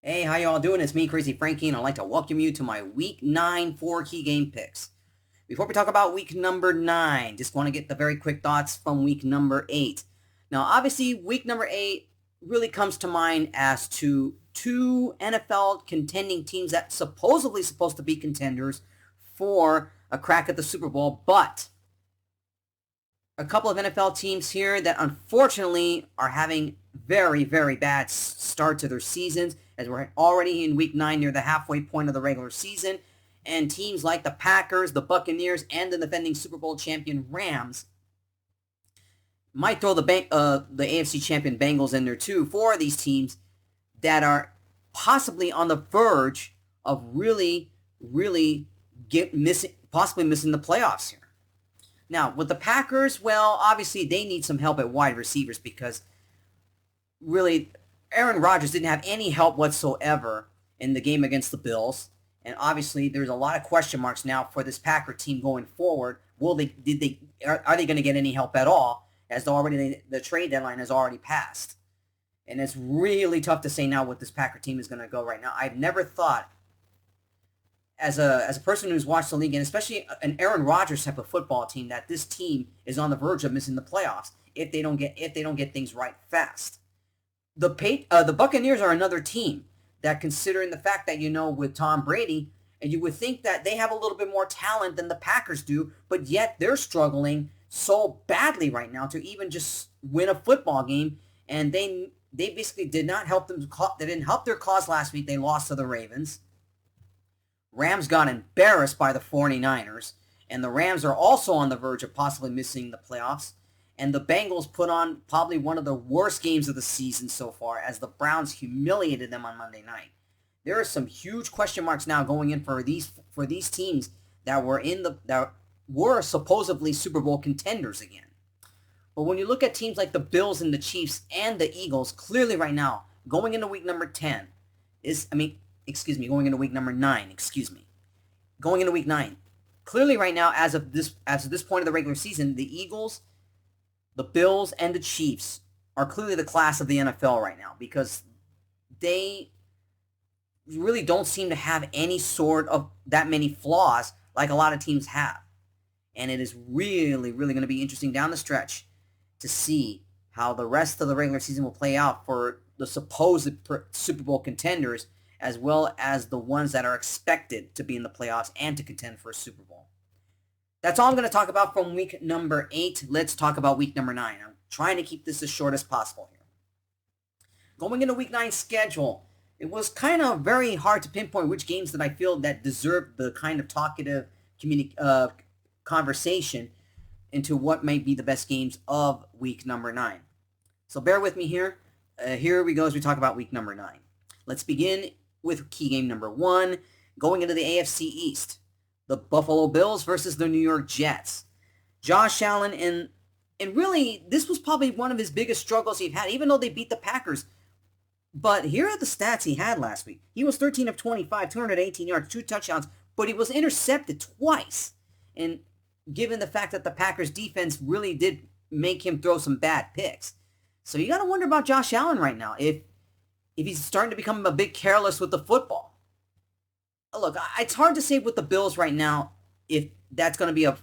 Hey, how y'all doing? It's me, Crazyfrankie, and I'd like to welcome you to my Week 9 4 key game picks. Before we talk about Week number 9, just want to get the very quick thoughts from Week number 8. Now, obviously, Week number 8 really comes to mind as to two NFL contending teams that supposedly supposed to be contenders for a crack at the Super Bowl, but a couple of NFL teams here that unfortunately are having very, very bad start to their seasons, as we're already in Week 9 near the halfway point of the regular season, and teams like the Packers, the Buccaneers, and the defending Super Bowl champion Rams might throw the AFC champion Bengals in there too. For these teams that are possibly on the verge of really possibly missing the playoffs here. Now, with the Packers, well, obviously they need some help at wide receivers because really Aaron Rodgers didn't have any help whatsoever in the game against the Bills. And obviously there's a lot of question marks now for this Packer team going forward. Are they going to get any help at all, as the trade deadline has already passed? And it's really tough to say now what this Packer team is going to go right now. I've never thought, as a person who's watched the league, and especially an Aaron Rodgers type of football team, that this team is on the verge of missing the playoffs if they don't get things right fast. The Buccaneers are another team that, considering the fact that, with Tom Brady, and you would think that they have a little bit more talent than the Packers do, but yet they're struggling so badly right now to even just win a football game, and they basically did not help them. They didn't help their cause last week. They lost to the Ravens. Rams got embarrassed by the 49ers, and the Rams are also on the verge of possibly missing the playoffs. And the Bengals put on probably one of the worst games of the season so far, as the Browns humiliated them on Monday night. There are some huge question marks now going in for these teams that were supposedly Super Bowl contenders again. But when you look at teams like the Bills and the Chiefs and the Eagles, clearly right now, going into week number 9, going into week 9. Clearly right now, as of this point of the regular season, the Eagles, the Bills, and the Chiefs are clearly the class of the NFL right now, because they really don't seem to have any sort of that many flaws like a lot of teams have. And it is really going to be interesting down the stretch to see how the rest of the regular season will play out for the supposed Super Bowl contenders, as well as the ones that are expected to be in the playoffs and to contend for a Super Bowl. That's all I'm going to talk about from week number 8. Let's talk about week number 9. I'm trying to keep this as short as possible here. Going into week 9 schedule, it was kind of very hard to pinpoint which games that I feel that deserved the kind of talkative conversation into what might be the best games of week number 9. So bear with me here. Here we go as we talk about week number 9. Let's begin with key game number 1, going into the AFC East. The Buffalo Bills versus the New York Jets. Josh Allen, and really, this was probably one of his biggest struggles he's had, even though they beat the Packers. But here are the stats he had last week. He was 13 of 25, 218 yards, 2 touchdowns, but he was intercepted twice. And given the fact that the Packers defense really did make him throw some bad picks. So you got to wonder about Josh Allen right now, if he's starting to become a bit careless with the football. Look, it's hard to say with the Bills right now if that's going to be a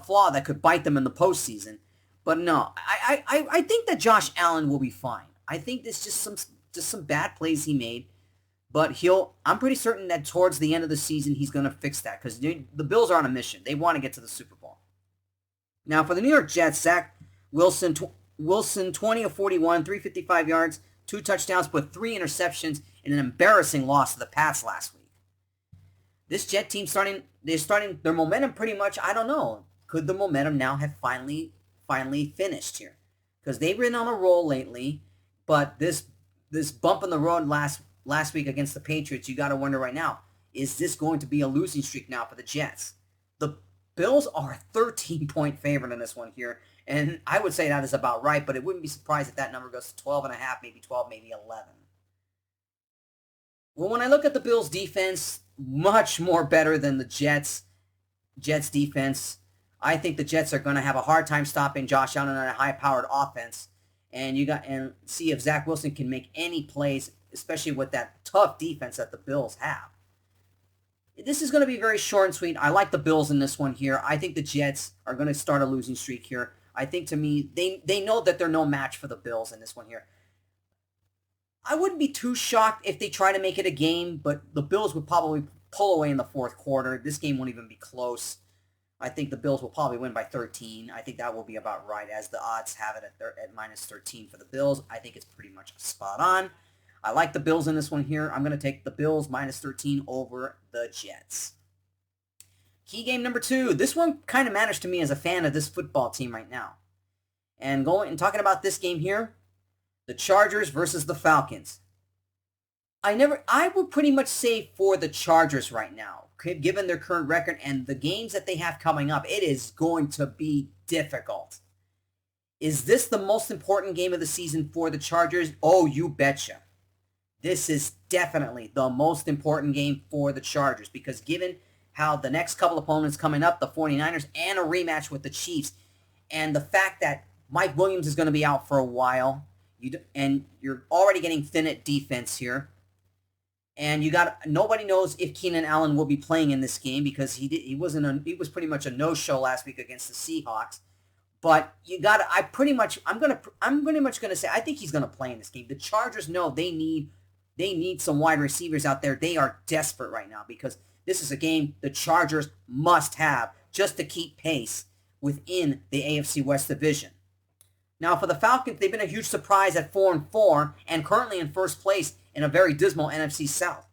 flaw that could bite them in the postseason. But no, I think that Josh Allen will be fine. I think there's just some bad plays he made, but I'm pretty certain that towards the end of the season he's going to fix that, because the Bills are on a mission. They want to get to the Super Bowl. Now for the New York Jets, Zach Wilson 20 of 41, 355 yards, 2 touchdowns, but 3 interceptions in an embarrassing loss to the Pats last week. This Jet team starting their momentum pretty much, I don't know. Could the momentum now have finally finished here? Because they've been on a roll lately, but this bump in the road last week against the Patriots, you got to wonder right now, is this going to be a losing streak now for the Jets? The Bills are a 13-point favorite in this one here, and I would say that is about right, but it wouldn't be surprised if that number goes to 12.5, maybe 12, maybe 11. Well, when I look at the Bills' defense, much more better than the Jets' defense. I think the Jets are going to have a hard time stopping Josh Allen on a high-powered offense, and see if Zach Wilson can make any plays, especially with that tough defense that the Bills have. This is going to be very short and sweet. I like the Bills in this one here. I think the Jets are going to start a losing streak here. I think, to me, they know that they're no match for the Bills in this one here. I wouldn't be too shocked if they try to make it a game, but the Bills would probably pull away in the fourth quarter. This game won't even be close. I think the Bills will probably win by 13. I think that will be about right, as the odds have it at minus 13 for the Bills. I think it's pretty much spot on. I like the Bills in this one here. I'm going to take the Bills minus 13 over the Jets. Key game number 2. This one kind of matters to me as a fan of this football team right now. And talking about this game here, the Chargers versus the Falcons. I would pretty much say for the Chargers right now, given their current record and the games that they have coming up, it is going to be difficult. Is this the most important game of the season for the Chargers? Oh, you betcha. This is definitely the most important game for the Chargers, because given how the next couple opponents coming up, the 49ers, and a rematch with the Chiefs, and the fact that Mike Williams is going to be out for a while, and you're already getting thin at defense here, and nobody knows if Keenan Allen will be playing in this game, because he was pretty much a no-show last week against the Seahawks. But I'm pretty much gonna say I think he's gonna play in this game. The Chargers know they need some wide receivers out there. They are desperate right now, because this is a game the Chargers must have just to keep pace within the AFC West division. Now, for the Falcons, they've been a huge surprise at 4-4 and currently in first place in a very dismal NFC South.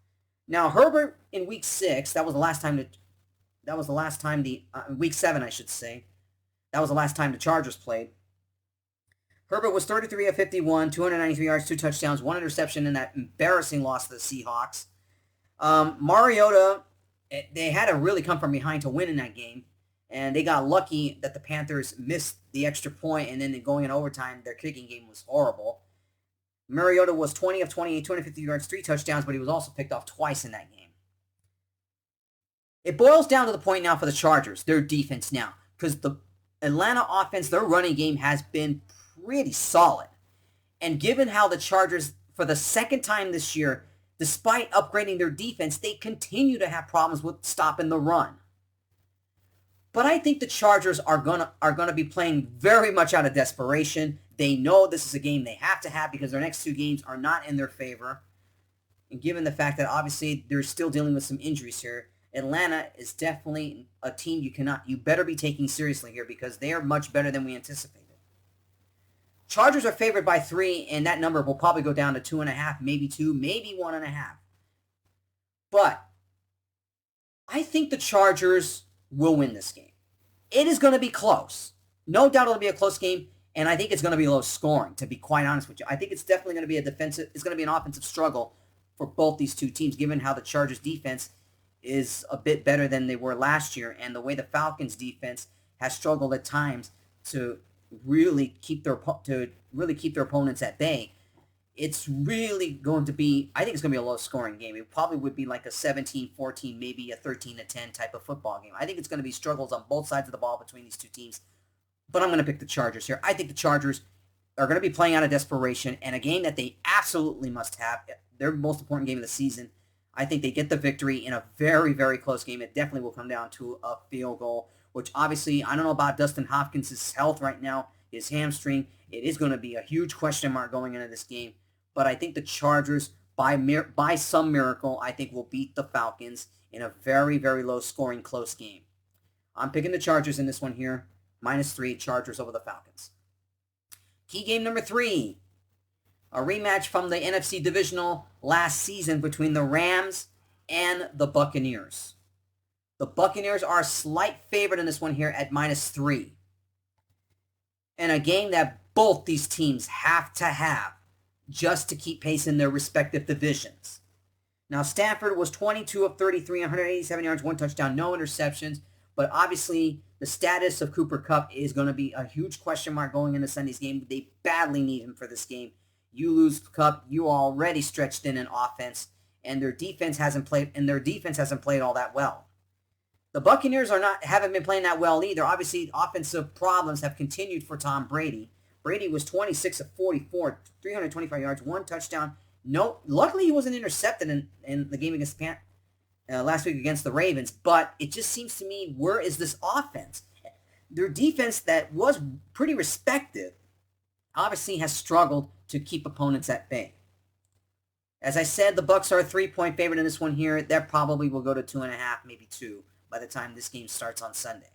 Now, Herbert in Week 6, Week 7, I should say. That was the last time the Chargers played. Herbert was 33 of 51, 293 yards, 2 touchdowns, 1 interception in that embarrassing loss to the Seahawks. Mariota, they had to really come from behind to win in that game. And they got lucky that the Panthers missed the extra point, and then going in overtime, their kicking game was horrible. Mariota was 20 of 28, 250 yards, 3 touchdowns, but he was also picked off twice in that game. It boils down to the point now for the Chargers, their defense now, because the Atlanta offense, their running game has been pretty solid. And given how the Chargers, for the second time this year, despite upgrading their defense, they continue to have problems with stopping the run. But I think the Chargers are gonna be playing very much out of desperation. They know this is a game they have to have, because their next 2 games are not in their favor. And given the fact that obviously they're still dealing with some injuries here, Atlanta is definitely a team you better be taking seriously here, because they are much better than we anticipated. Chargers are favored by 3, and that number will probably go down to 2.5, maybe 2, maybe 1.5. But I think the Chargers will win this game. It is going to be close. No doubt it'll be a close game, and I think it's going to be low scoring, to be quite honest with you. I think it's definitely going to be it's going to be an offensive struggle for both these two teams, given how the Chargers defense is a bit better than they were last year, and the way the Falcons defense has struggled at times to really keep their opponents at bay. It's really going to be, I think it's going to be a low-scoring game. It probably would be like a 17-14, maybe a 13-10 type of football game. I think it's going to be struggles on both sides of the ball between these two teams. But I'm going to pick the Chargers here. I think the Chargers are going to be playing out of desperation, and a game that they absolutely must have, their most important game of the season. I think they get the victory in a very, very close game. It definitely will come down to a field goal, which obviously, I don't know about Dustin Hopkins' health right now, his hamstring. It is going to be a huge question mark going into this game. But I think the Chargers, by some miracle, I think will beat the Falcons in a very, very low-scoring, close game. I'm picking the Chargers in this one here. -3, Chargers over the Falcons. Key game number 3. A rematch from the NFC Divisional last season between the Rams and the Buccaneers. The Buccaneers are a slight favorite in this one here at -3. And a game that both these teams have to have just to keep pace in their respective divisions. Now, Stafford was 22 of 33, 187 yards, 1 touchdown, no interceptions. But obviously, the status of Cooper Kupp is going to be a huge question mark going into Sunday's game. They badly need him for this game. You lose Kupp, you are already stretched in offense, and their defense hasn't played all that well. The Buccaneers haven't been playing that well either. Obviously, offensive problems have continued for Tom Brady. Brady was 26 of 44, 325 yards, 1 touchdown, No, luckily he wasn't intercepted in the game against last week against the Ravens, but it just seems to me, where is this offense? Their defense that was pretty respected obviously has struggled to keep opponents at bay. As I said, the Bucs are a 3-point favorite in this one here. That probably will go to 2.5, maybe 2 by the time this game starts on Sunday.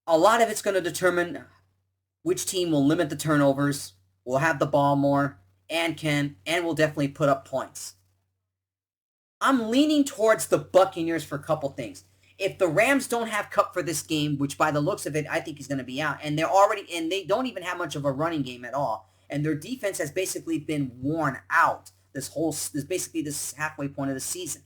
A lot of it's going to determine which team will limit the turnovers, will have the ball more, and will definitely put up points. I'm leaning towards the Buccaneers for a couple things. If the Rams don't have Kupp for this game, which by the looks of it, I think he's going to be out, and they don't even have much of a running game at all, and their defense has basically been worn out this halfway point of the season.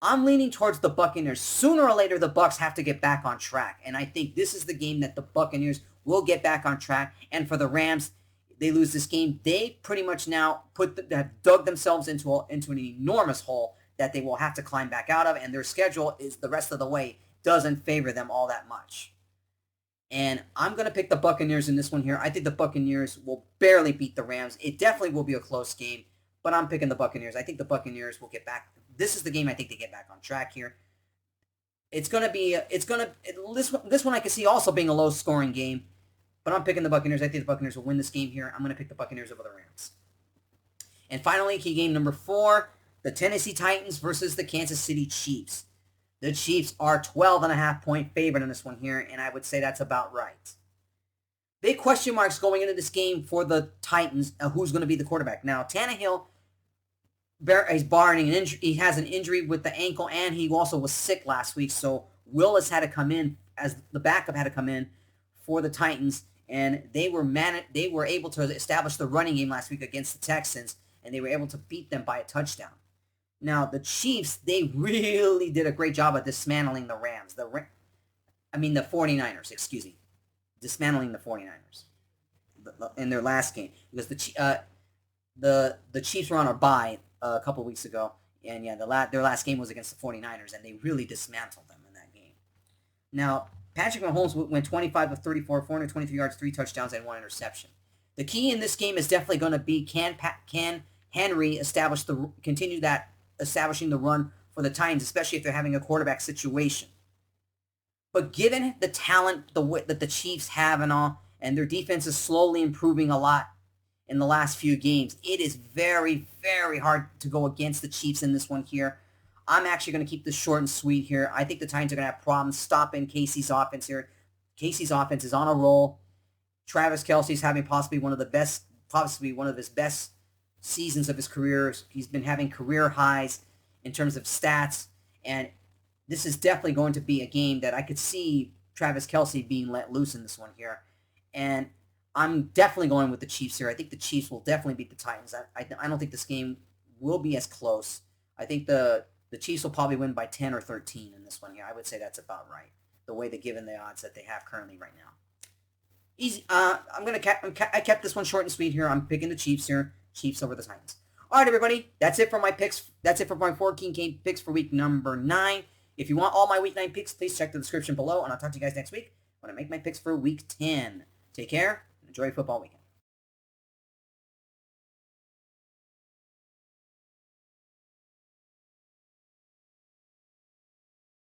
I'm leaning towards the Buccaneers. Sooner or later, the Bucs have to get back on track, and I think this is the game that the Buccaneers will get back on track. And for the Rams, they lose this game, they pretty much now have dug themselves into an enormous hole that they will have to climb back out of, and their schedule is the rest of the way doesn't favor them all that much. And I'm going to pick the Buccaneers in this one here. I think the Buccaneers will barely beat the Rams. It definitely will be a close game, but I'm picking the Buccaneers. I think the Buccaneers will get back. This is the game I think they get back on track here. This one I can see also being a low-scoring game, but I'm picking the Buccaneers. I think the Buccaneers will win this game here. I'm going to pick the Buccaneers over the Rams. And finally, key game number 4, the Tennessee Titans versus the Kansas City Chiefs. The Chiefs are 12.5-point favorite in this one here, and I would say that's about right. Big question marks going into this game for the Titans, who's going to be the quarterback. Now, Tannehill is barring an injury. He has an injury with the ankle, and he also was sick last week, so Willis had to come in as the backup for the Titans, and they were able to establish the running game last week against the Texans, and they were able to beat them by a touchdown. Now, the Chiefs, they really did a great job at dismantling the Rams. The 49ers, excuse me. Dismantling the 49ers in their last game. Because the Chiefs were on a bye a couple weeks ago. And, yeah, their last game was against the 49ers, and they really dismantled them in that game. Now, Patrick Mahomes went 25 of 34, 423 yards, 3 touchdowns, and 1 interception. The key in this game is definitely going to be can Henry continue establishing the run for the Titans, especially if they're having a quarterback situation. But given the talent that the Chiefs have and their defense is slowly improving a lot in the last few games, it is very, very hard to go against the Chiefs in this one here. I'm actually going to keep this short and sweet here. I think the Titans are going to have problems stopping Casey's offense here. Casey's offense is on a roll. Travis Kelce's having possibly one of his best seasons of his career. He's been having career highs in terms of stats, and this is definitely going to be a game that I could see Travis Kelce being let loose in this one here. And I'm definitely going with the Chiefs here. I think the Chiefs will definitely beat the Titans. I don't think this game will be as close. I think the Chiefs will probably win by 10 or 13 in this one here. I would say that's about right, the way they're given the odds that they have currently right now. Easy. I kept this one short and sweet here. I'm picking the Chiefs here. Chiefs over the Titans. All right, everybody. That's it for my picks. That's it for my 14 game picks for week number 9. If you want all my week 9 picks, please check the description below, and I'll talk to you guys next week when I make my picks for week 10. Take care and enjoy your football weekend.